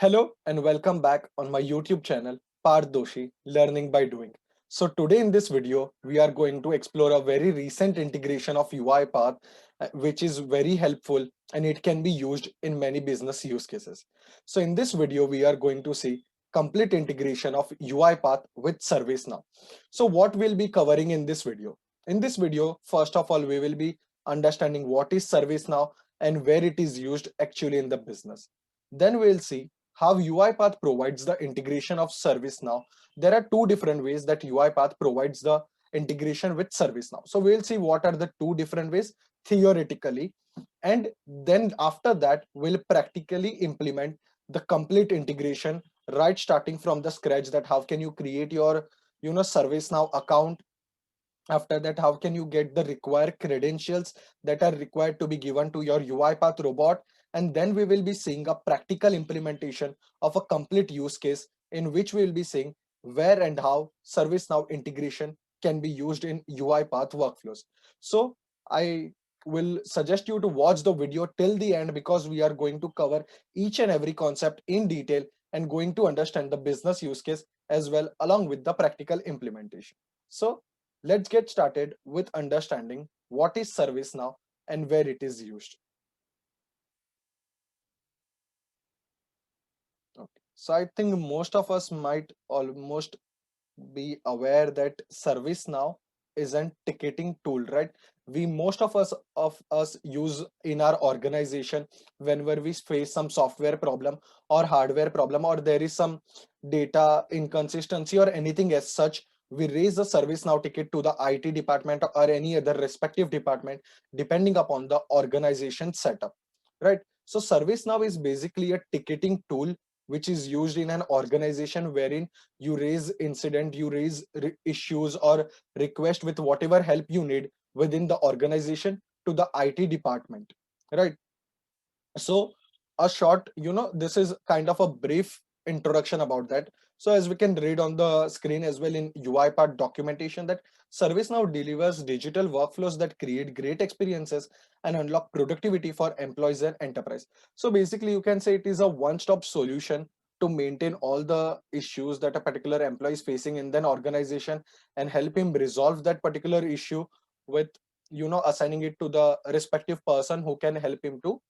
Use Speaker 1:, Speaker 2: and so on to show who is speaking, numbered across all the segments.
Speaker 1: Hello and welcome back on my YouTube channel, Parth Doshi, Learning by Doing. So today in this video, we are going to explore a very recent integration of UiPath, which is very helpful and it can be used in many business use cases. So in this video, we are going to see complete integration of UiPath with ServiceNow. So what we'll be covering in this video? In this video, first of all, we will be understanding what is ServiceNow and where it is used actually in the business. Then we'll see how UiPath provides the integration of ServiceNow. There are two different ways that UiPath provides the integration with ServiceNow. So we'll see what are the two different ways theoretically, and then after that we'll practically implement the complete integration, right, starting from the scratch, that how can you create your ServiceNow account. After that, how can you get the required credentials that are required to be given to your UiPath robot? And then we will be seeing a practical implementation of a complete use case in which we will be seeing where and how ServiceNow integration can be used in UiPath workflows. So I will suggest you to watch the video till the end, because we are going to cover each and every concept in detail and going to understand the business use case as well along with the practical implementation. So let's get started with understanding what is ServiceNow and where it is used. Okay. So I think most of us might almost be aware that ServiceNow is a ticketing tool, right? We most of us use in our organization whenever we face some software problem or hardware problem, or there is some data inconsistency or anything as such. We raise the ServiceNow ticket to the IT department or any other respective department depending upon the organization setup, right? So ServiceNow is basically a ticketing tool which is used in an organization wherein you raise incident, you raise issues or request with whatever help you need within the organization to the IT department, right? So a short, this is kind of a brief introduction about that. So as we can read on the screen as well in UiPath documentation, that ServiceNow delivers digital workflows that create great experiences and unlock productivity for employees and enterprise. So basically you can say it is a one-stop solution to maintain all the issues that a particular employee is facing in an organization and help him resolve that particular issue with assigning it to the respective person who can help him to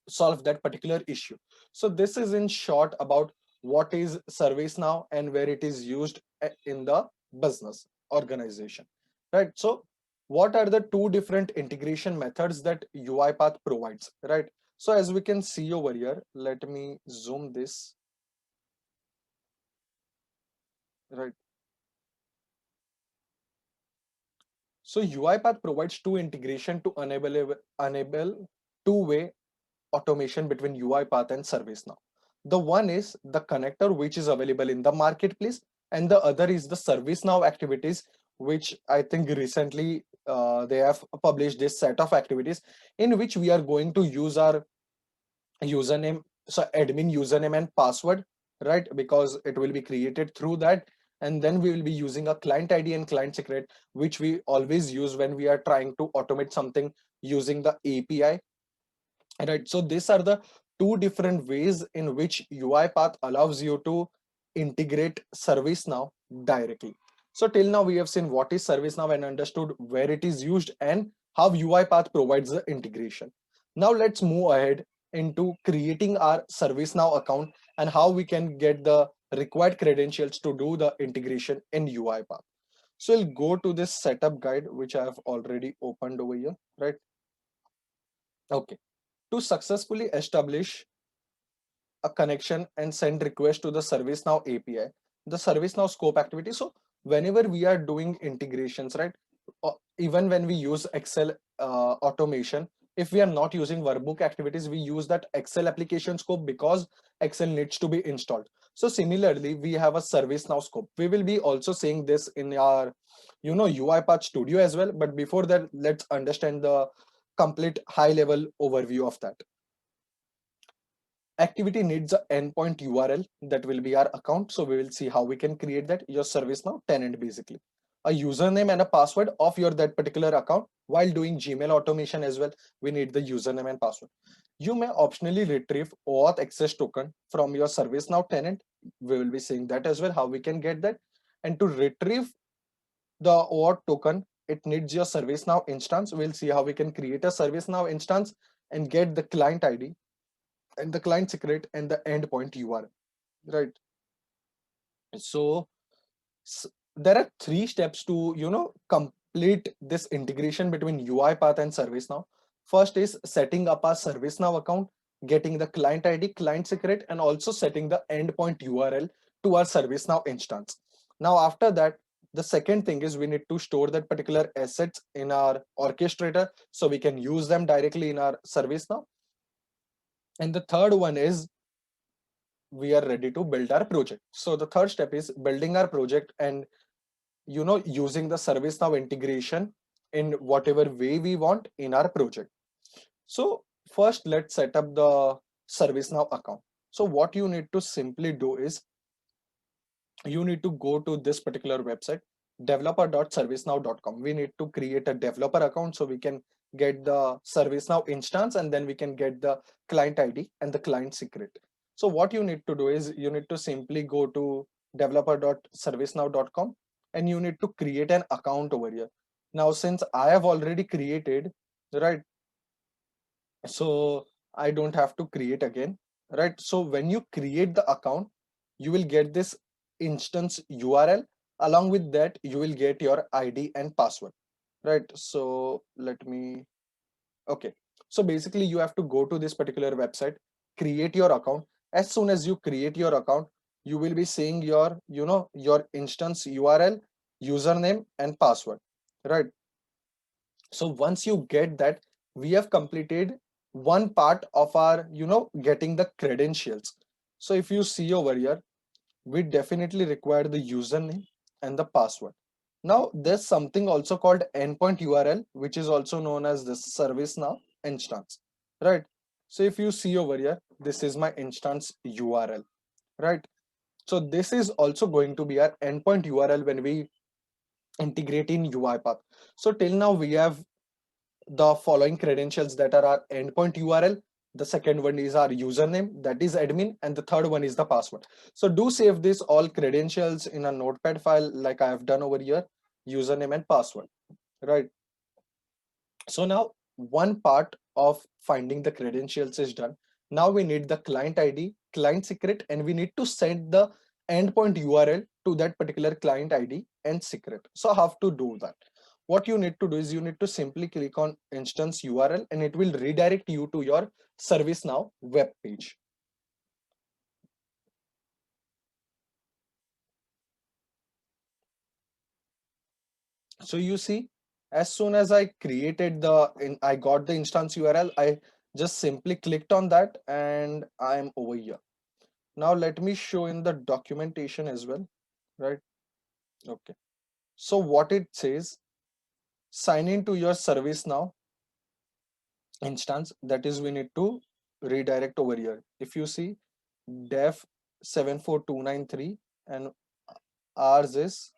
Speaker 1: solve that particular issue. So this is in short about what is ServiceNow and where it is used in the business organization, right? So what are the two different integration methods that UiPath provides, right? So as we can see over here, let me zoom this, right? So UiPath provides two integration to enable two-way automation between UiPath and ServiceNow. The one is the connector, which is available in the marketplace, and the other is the ServiceNow activities, which I think recently they have published this set of activities in which we are going to use our username, so admin username and password, right? Because it will be created through that. And then we will be using a client ID and client secret, which we always use when we are trying to automate something using the API. Right, so these are the two different ways in which UiPath allows you to integrate ServiceNow directly. So till now we have seen what is ServiceNow and understood where it is used and how UiPath provides the integration. Now let's move ahead into creating our ServiceNow account and how we can get the required credentials to do the integration in UiPath. So I'll go to this setup guide, which I have already opened over here, right? Okay. To successfully establish a connection and send request to the ServiceNow API, the ServiceNow scope activity. So whenever we are doing integrations, right, even when we use Excel automation, if we are not using workbook activities, we use that Excel application scope because Excel needs to be installed. So similarly, we have a ServiceNow scope. We will be also seeing this in our, UiPath Studio as well. But before that, let's understand the complete high level overview of that. Activity needs a endpoint URL that will be our account. So we will see how we can create that, your ServiceNow tenant basically. a username and a password of your that particular account. While doing Gmail automation as well, we need the username and password. You may optionally retrieve auth access token from your ServiceNow tenant. We will be seeing that as well, how we can get that. And to retrieve the auth token, it needs your ServiceNow instance. We'll see how we can create a ServiceNow instance and get the client ID and the client secret and the endpoint URL, right? So there are three steps to complete this integration between UiPath and ServiceNow. First is setting up a ServiceNow account, getting the client ID, client secret, and also setting the endpoint URL to our ServiceNow instance. Now after that, the second thing is we need to store that particular assets in our orchestrator so we can use them directly in our ServiceNow. And the third one is we are ready to build our project. So the third step is building our project and using the ServiceNow integration in whatever way we want in our project. So first, let's set up the ServiceNow account. So what you need to simply do is you need to go to this particular website, developer.servicenow.com. We need to create a developer account so we can get the ServiceNow instance, and then we can get the client ID and the client secret. So what you need to do is you need to simply go to developer.servicenow.com and you need to create an account over here. Now, since I have already created, right, so I don't have to create again, right? So when you create the account, you will get this instance URL. Along with that, you will get your ID and password, right? So let me, okay. So basically you have to go to this particular website, create your account. As soon as you create your account, you will be seeing your, your instance URL, username and password, right? So once you get that, we have completed one part of our getting the credentials. So if you see over here, we definitely require the username and the password. Now there's something also called endpoint URL, which is also known as the ServiceNow instance, right? So if you see over here, this is my instance URL, right? So this is also going to be our endpoint URL when we integrate in UiPath. So till now we have the following credentials that are our endpoint URL. The second one is our username, that is admin, and the third one is the password. So do save this all credentials in a notepad file like I have done over here, username and password, right? So now one part of finding the credentials is done. Now we need the client ID, client secret, and we need to send the endpoint URL to that particular client ID and secret. So how to do that? What you need to do is you need to simply click on instance URL and it will redirect you to your ServiceNow web page. So you see, as soon as I created I got the instance URL, I just simply clicked on that and I'm over here. Now let me show in the documentation as well, right? Okay. So what it says, sign into your ServiceNow instance. That is, we need to redirect over here. If you see def 74293 and ours is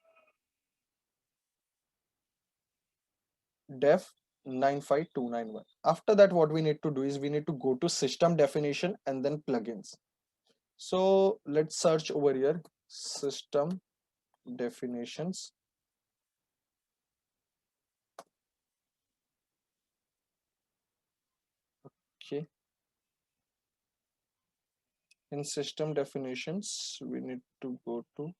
Speaker 1: def 95291. After that, what we need to do is we need to go to system definition and then plugins. So let's search over here, system definitions. Okay. In system definitions, we need to go to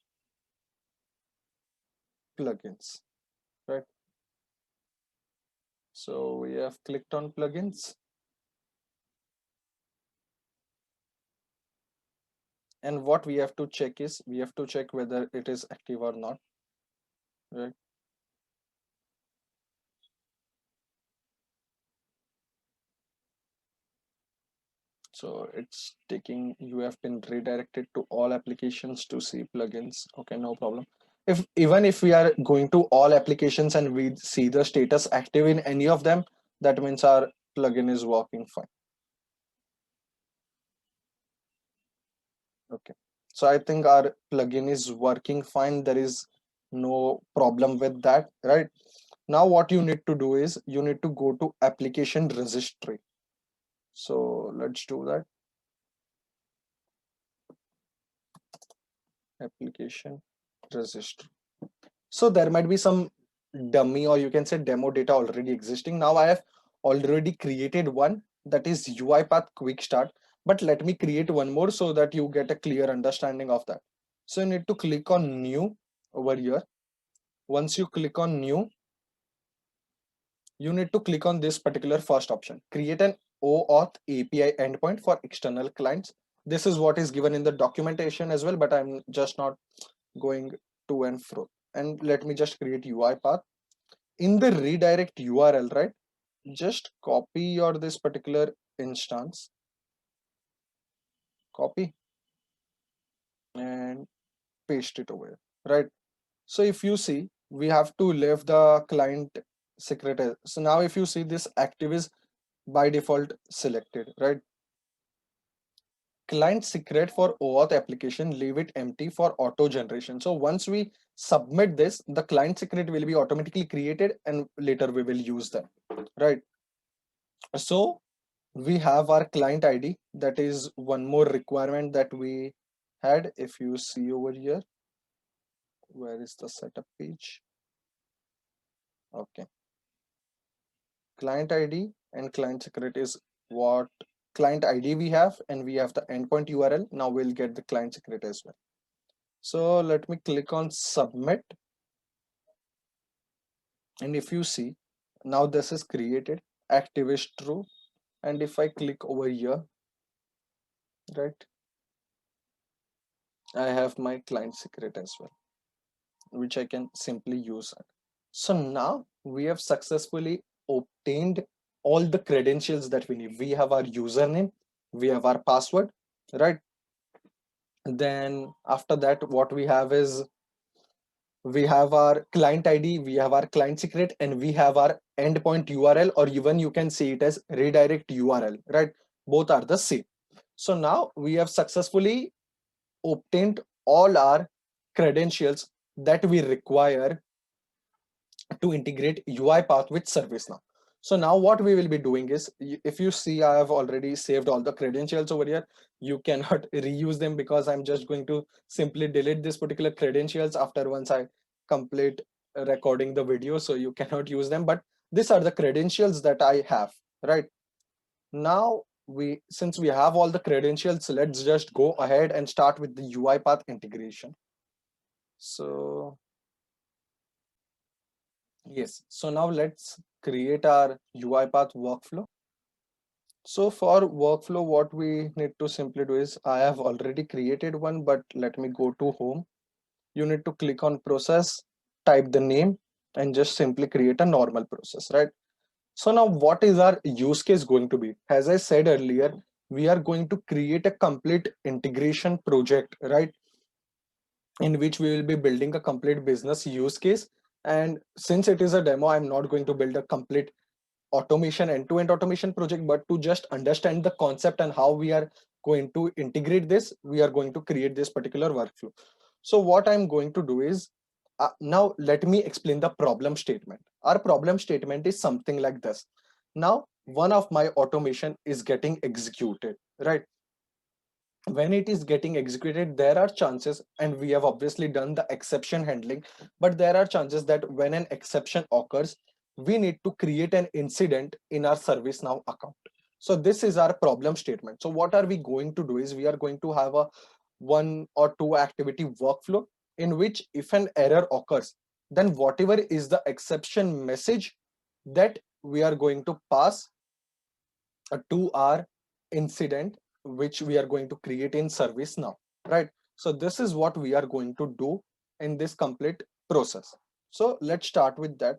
Speaker 1: plugins, right? So we have clicked on plugins. And what we have to check is we have to check whether it is active or not, right? So it's taking, you have been redirected to all applications to see plugins. Okay, no problem. If even if we are going to all applications and we see the status active in any of them, that means our plugin is working fine. Okay. So I think our plugin is working fine. There is no problem with that, right? Now what you need to do is you need to go to application registry. So let's do that. Application registry. So there might be some dummy, or you can say demo data already existing. Now I have already created one, that is UiPath Quick Start. But let me create one more so that you get a clear understanding of that. So you need to click on new over here. Once you click on new, you need to click on this particular first option, create an OAuth API endpoint for external clients. This is what is given in the documentation as well, but I'm just not going to and fro. And let me just create UiPath. In the redirect URL, right? Just copy your this particular instance, copy and paste it over here, right? So if you see, we have to leave the client secret. So now if you see, this active is by default selected, right? Client secret for OAuth application, leave it empty for auto generation. So once we submit this, the client secret will be automatically created and later we will use them, right? So we have our client ID. That is one more requirement that we had. If you see over here, where is the setup page? Okay, client ID and client secret is what client ID we have, and we have the endpoint URL. Now we'll get the client secret as well. So let me click on submit, and if you see, now this is created, active is true. And if I click over here, right, I have my client secret as well, which I can simply use. So now we have successfully obtained all the credentials that we need. We have our username, we have our password, right? Then after that, what we have is we have our client ID, we have our client secret, and we have our endpoint URL, or even you can see it as redirect URL, right? Both are the same. So now we have successfully obtained all our credentials that we require to integrate UiPath with ServiceNow. So now what we will be doing is, if you see, I have already saved all the credentials over here. You cannot reuse them because I'm just going to simply delete this particular credentials after once I complete recording the video. So you cannot use them, but these are the credentials that I have, right? Now since we have all the credentials, let's just go ahead and start with the UiPath integration. So yes, so now let's create our UiPath workflow. So for workflow, what we need to simply do is, I have already created one, but let me go to home. You need to click on process, type the name, and just simply create a normal process, right? So now what is our use case going to be? As I said earlier, we are going to create a complete integration project, right? In which we will be building a complete business use case. And since it is a demo, I'm not going to build a complete automation, end-to-end automation project, but to just understand the concept and how we are going to integrate this, we are going to create this particular workflow. So what I'm going to do is, now let me explain the problem statement. Our problem statement is something like this. Now one of my automation is getting executed, right? When it is getting executed, there are chances, and we have obviously done the exception handling, but there are chances that when an exception occurs, we need to create an incident in our ServiceNow account. So this is our problem statement. So what are we going to do is, we are going to have a one or two activity workflow, in which if an error occurs, then whatever is the exception message that we are going to pass to our incident, which we are going to create in ServiceNow, right? So this is what we are going to do in this complete process. So let's start with that.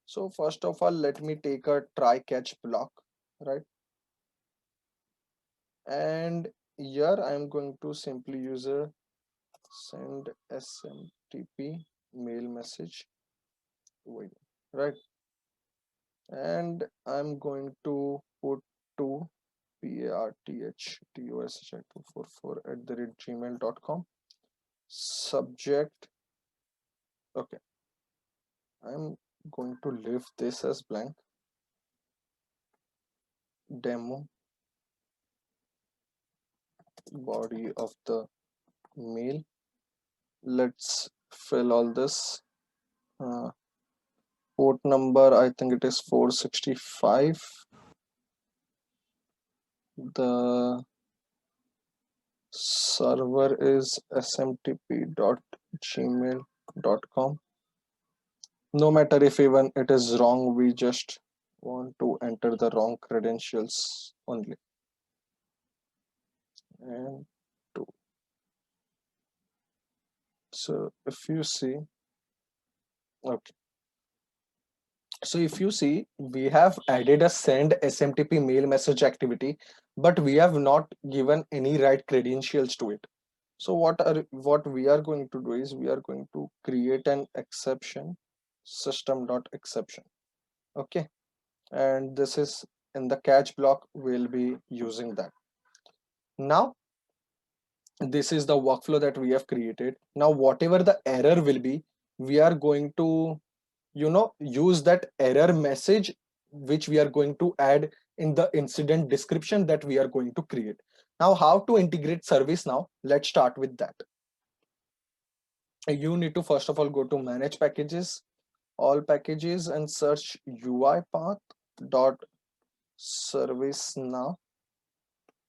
Speaker 1: So first of all, let me take a try catch block, right? And here I'm going to simply use a send SMTP mail message, wait, right? And I'm going to put to PARTHTOSHI244 @gmail.com. Subject Okay, I'm going to leave this as blank. Demo body of the mail. Let's fill all this. Port number, I think it is 465. The server is smtp.gmail.com. No matter if even it is wrong, we just want to enter the wrong credentials only. And two. So if you see, okay. So if you see, we have added a send SMTP mail message activity, but we have not given any right credentials to it. So what we are going to do is we are going to create an exception, system.exception. Okay, and this is in the catch block. We'll be using that. Now this is the workflow that we have created. Now whatever the error will be, we are going to use that error message which we are going to add in the incident description that we are going to create. Now how to integrate ServiceNow? Let's start with that. You need to first of all go to manage packages, all packages, and search UiPath dot service now.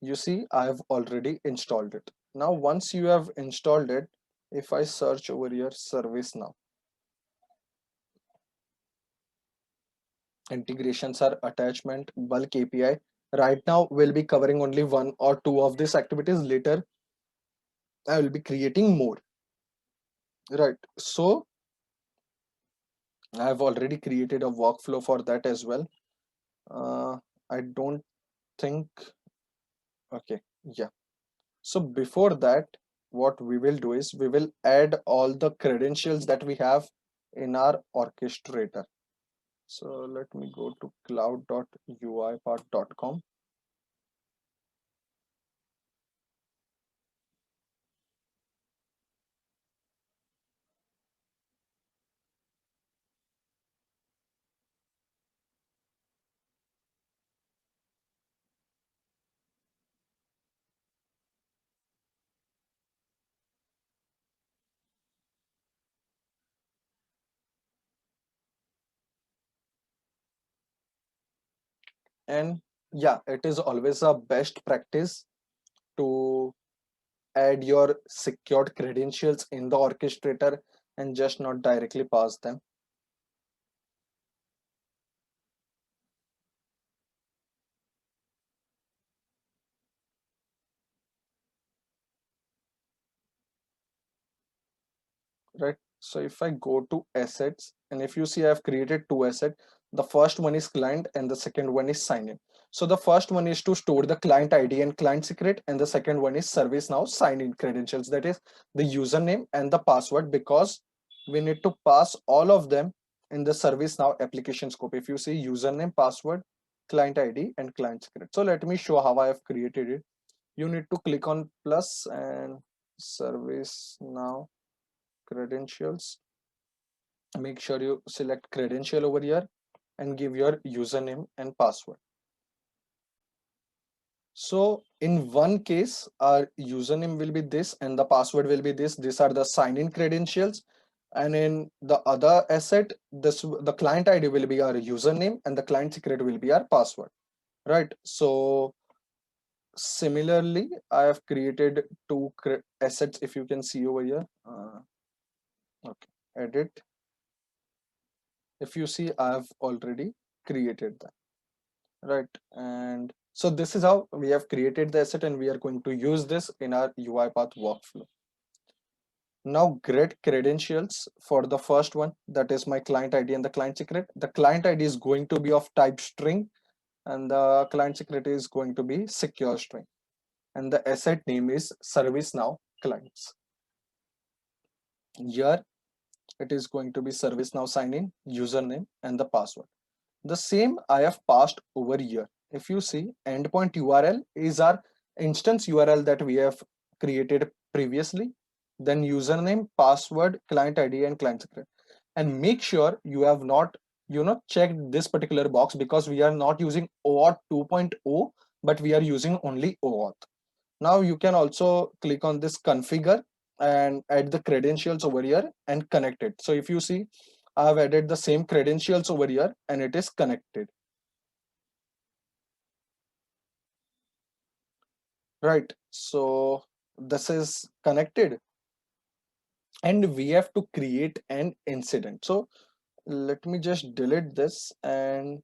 Speaker 1: You see, I have already installed it. Now once you have installed it, if I search over here service now, integrations are attachment, bulk API. Right now we'll be covering only one or two of these activities. Later I will be creating more. Right, so I have already created a workflow for that as well. I don't think, okay, yeah. So before that, what we will do is we will add all the credentials that we have in our orchestrator. So let me go to cloud.uipath.com. And yeah, it is always a best practice to add your secured credentials in the orchestrator and just not directly pass them. Right, so if I go to assets, and if you see, I have created two assets. The first one is client and the second one is sign in. So the first one is to store the client ID and client secret, and the second one is ServiceNow sign in credentials, that is the username and the password, because we need to pass all of them in the ServiceNow application scope. If you see, username, password, client ID, and client secret. So let me show how I have created it. You need to click on plus and ServiceNow credentials. Make sure you select credential over here and give your username and password. So in one case, our username will be this and the password will be this. These are the sign-in credentials. And in the other asset, the client ID will be our username and the client secret will be our password. Right. So similarly, I have created two assets. If you can see over here, okay, edit. If you see, I have already created that. Right, and so this is how we have created the asset, and we are going to use this in our UiPath workflow. Now get credentials for the first one, that is my client ID and the client secret. The client ID is going to be of type string and the client secret is going to be secure string, and the asset name is ServiceNow clients. Here it is going to be ServiceNow sign in, username, and the password. The same I have passed over here. If you see, endpoint URL is our instance URL that we have created previously. Then username, password, client ID, and client secret. and make sure you have not checked this particular box, because we are not using OAuth 2.0, but we are using only OAuth. Now you can also click on this configure and add the credentials over here and connect it. So if you see, I've added the same credentials over here and it is connected. Right. So this is connected and we have to create an incident. So let me just delete this, and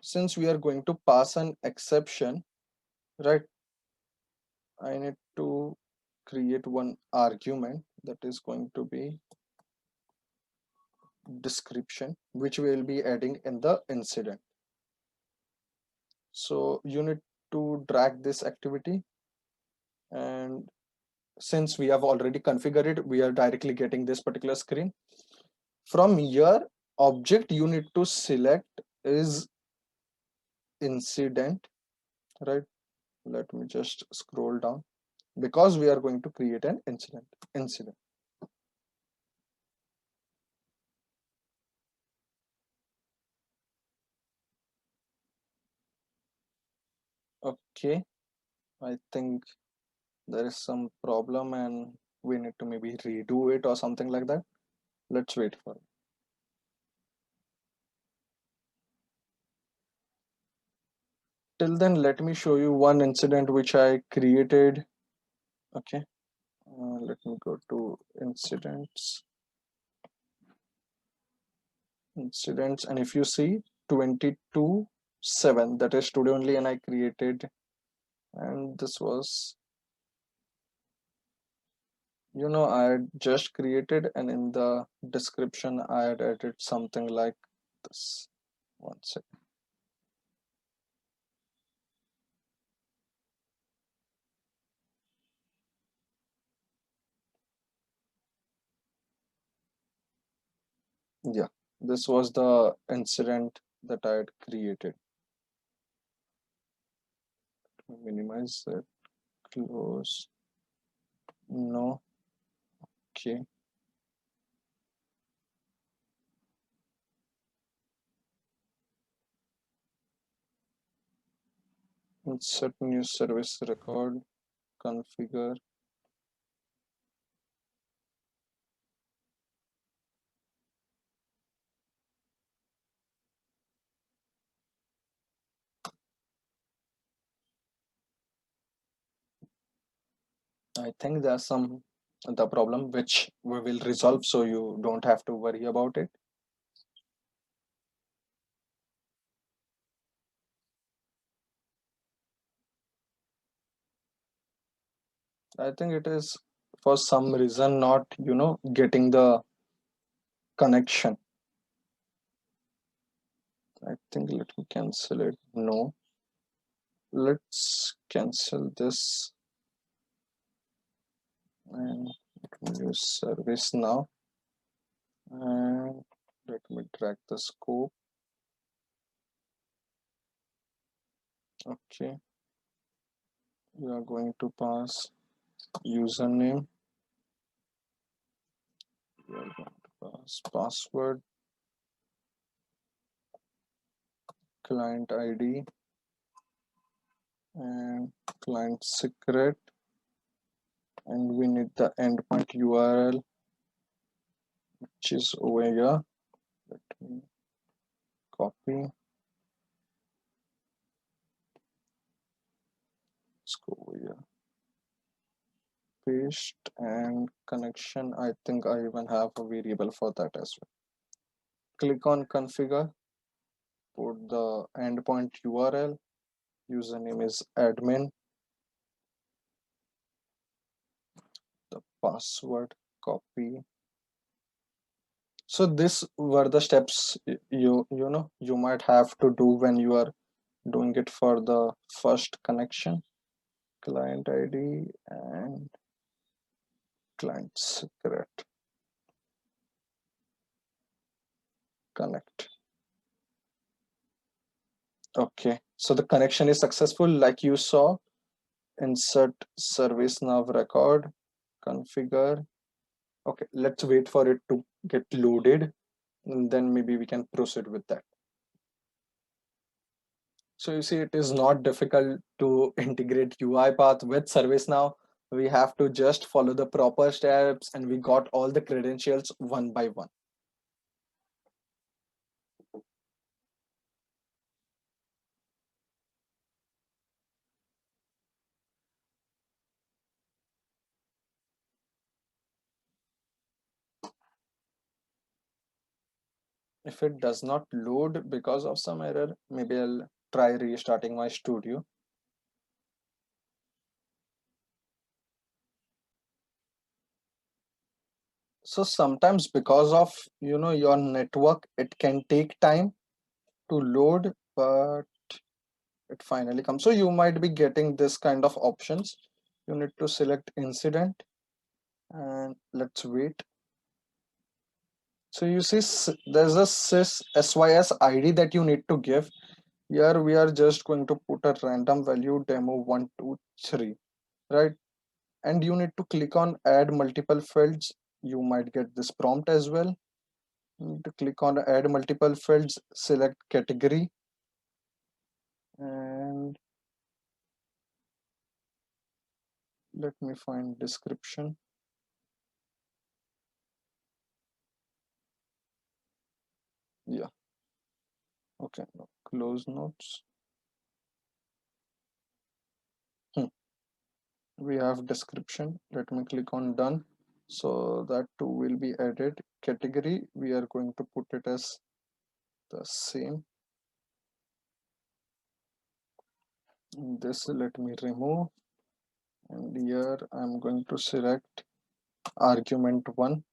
Speaker 1: since we are going to pass an exception, right, I need to create one argument that is going to be description, which we will be adding in the incident. So you need to drag this activity, and since we have already configured it, we are directly getting this particular screen. From here, object you need to select is incident, right? Let me just scroll down, because we are going to create an incident. Okay, I think there is some problem and we need to maybe redo it or something like that. Let's wait for it. Till then, let me show you one incident which I created. Okay, let me go to incidents, and if you see 22/7, that is today only, and I created, and this was, I had just created, and in the description I had added something like this. One second. Yeah, this was the incident that I had created. Minimize it, close. No. Okay. Insert new service record, configure. I think there's some the problem which we will resolve, so you don't have to worry about it. I think it is for some reason not, getting the connection. I think let me cancel it. No. Let's cancel this and let me use service now. And let me drag the scope. Okay. We are going to pass username. We are going to pass password, client ID, and client secret, and we need the endpoint URL, which is over here. Let me copy. Let's go over here. Paste, and connection. I think I even have a variable for that as well. Click on configure. Put the endpoint URL. Username is admin. The password, copy. So these were the steps you might have to do when you are doing it for the first connection. Client ID and client secret. Connect. Okay, so the connection is successful, like you saw. Insert service nav record, configure. Okay, let's wait for it to get loaded, and then maybe we can proceed with that. So you see, it is not difficult to integrate UiPath with ServiceNow. We have to just follow the proper steps, and we got all the credentials one by one. If it does not load because of some error, maybe I'll try restarting my studio. So sometimes because of your network, it can take time to load, but it finally comes. So you might be getting this kind of options. You need to select incident, and let's wait. So you see, there's a SYS ID that you need to give. Here we are just going to put a random value demo 123, right? And you need to click on add multiple fields. You might get this prompt as well. You need to click on add multiple fields, select category, and let me find description. Yeah, okay, no, close notes. Hmm. We have description. Let me click on done. So that too will be added. Category, we are going to put it as the same. This let me remove, and here I'm going to select argument 1.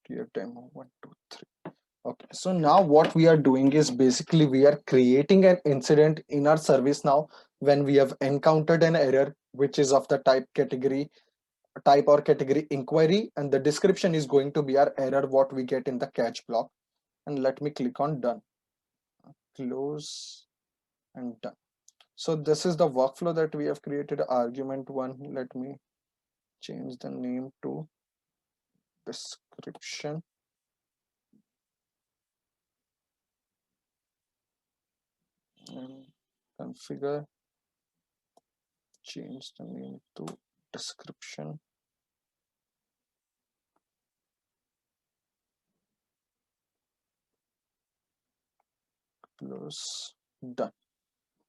Speaker 1: Here demo 123. Okay, so now what we are doing is basically we are creating an incident in our service now when we have encountered an error which is of the type or category inquiry, and the description is going to be our error what we get in the catch block. And let me click on done, close, and done. So this is the workflow that we have created. Argument 1, let me change the name to description, and configure, change the name to description, close, done.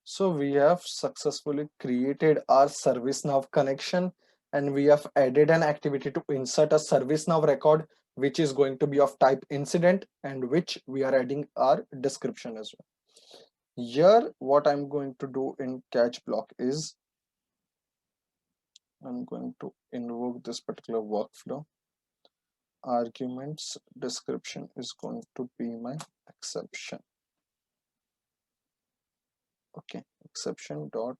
Speaker 1: So we have successfully created our ServiceNow connection, and we have added an activity to insert a ServiceNow record which is going to be of type incident, and which we are adding our description as well. Here what I'm going to do in catch block is I'm going to invoke this particular workflow. Arguments description is going to be my exception. Okay, exception dot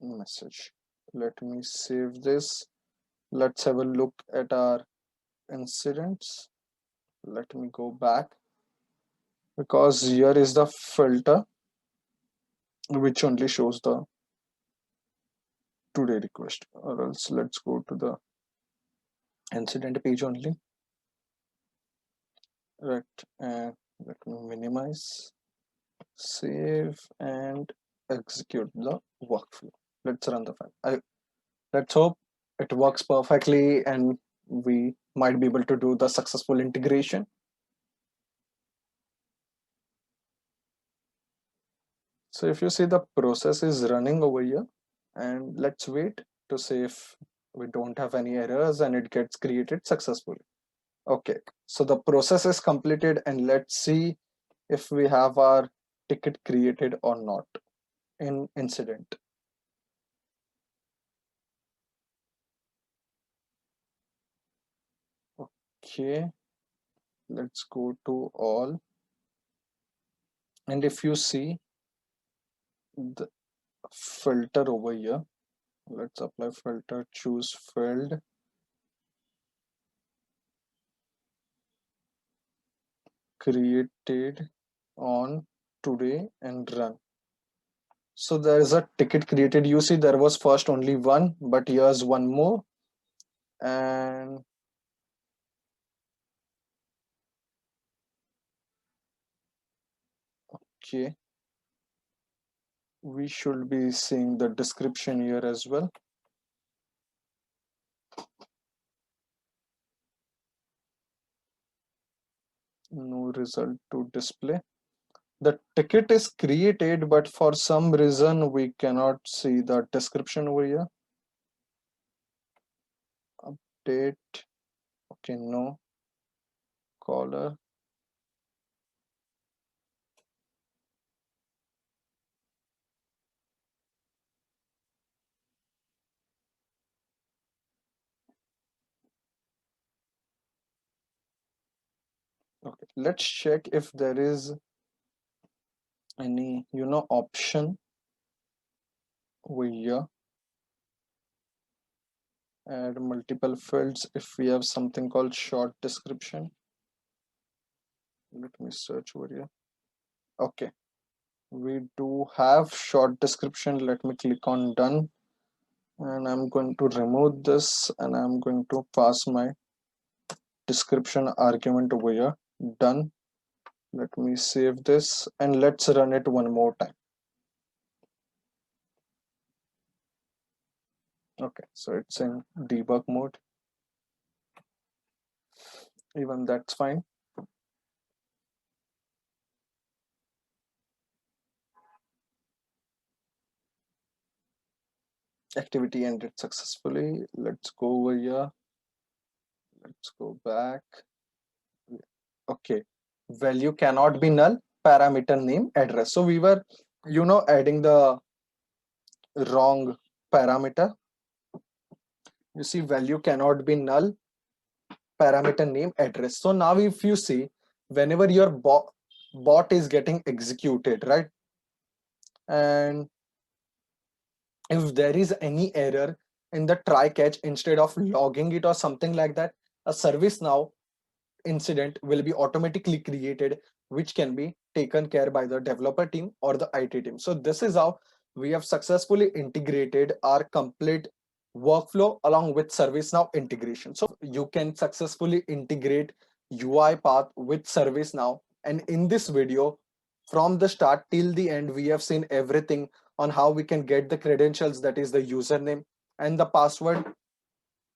Speaker 1: message. Let me save this. Let's have a look at our incidents. Let me go back, because here is the filter which only shows the today request, or else let's go to the incident page only, right? And let me minimize, save, and execute the workflow. Let's run the file. Let's hope it works perfectly and we might be able to do the successful integration. So if you see, the process is running over here, and let's wait to see if we don't have any errors and it gets created successfully. Okay, so the process is completed, and let's see if we have our ticket created or not in incident. Okay, let's go to all, and if you see the filter over here, let's apply filter, choose field, created on today, and run. So there is a ticket created. You see, there was first only one, but here's one more. And okay, we should be seeing the description here as well. No result to display. The ticket is created, but for some reason we cannot see the description over here. Update. Okay, no. Caller. Okay, let's check if there is any, option over here. Add multiple fields if we have something called short description. Let me search over here. Okay, we do have short description. Let me click on done, and I'm going to remove this, and I'm going to pass my description argument over here. Done. Let me save this, and let's run it one more time. Okay, so it's in debug mode. Even that's fine. Activity ended successfully. Let's go over here. Let's go back. Okay, value cannot be null, parameter name address. So we were, adding the wrong parameter. You see, value cannot be null, parameter name address. So now if you see, whenever your bot is getting executed, right? And if there is any error in the try catch, instead of logging it or something like that, a ServiceNow incident will be automatically created, which can be taken care by the developer team or the IT team. So this is how we have successfully integrated our complete workflow along with ServiceNow integration. So you can successfully integrate UiPath with ServiceNow. And in this video, from the start till the end, we have seen everything on how we can get the credentials, that is the username and the password,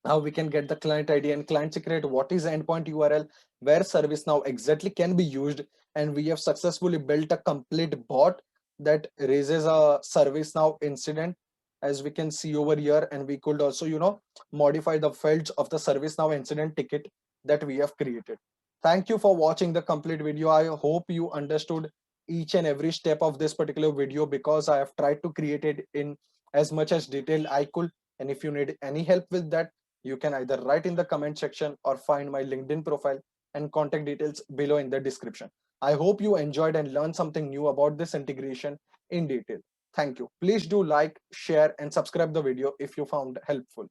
Speaker 1: how we can get the client ID and client secret, what is the endpoint URL, where ServiceNow exactly can be used. And we have successfully built a complete bot that raises a ServiceNow incident, as we can see over here. And we could also, modify the fields of the ServiceNow incident ticket that we have created. Thank you for watching the complete video. I hope you understood each and every step of this particular video, because I have tried to create it in as much as detail I could. And if you need any help with that, you can either write in the comment section or find my LinkedIn profile and contact details below in the description. I hope you enjoyed and learned something new about this integration in detail. Thank you. Please do like, share, and subscribe the video if you found helpful.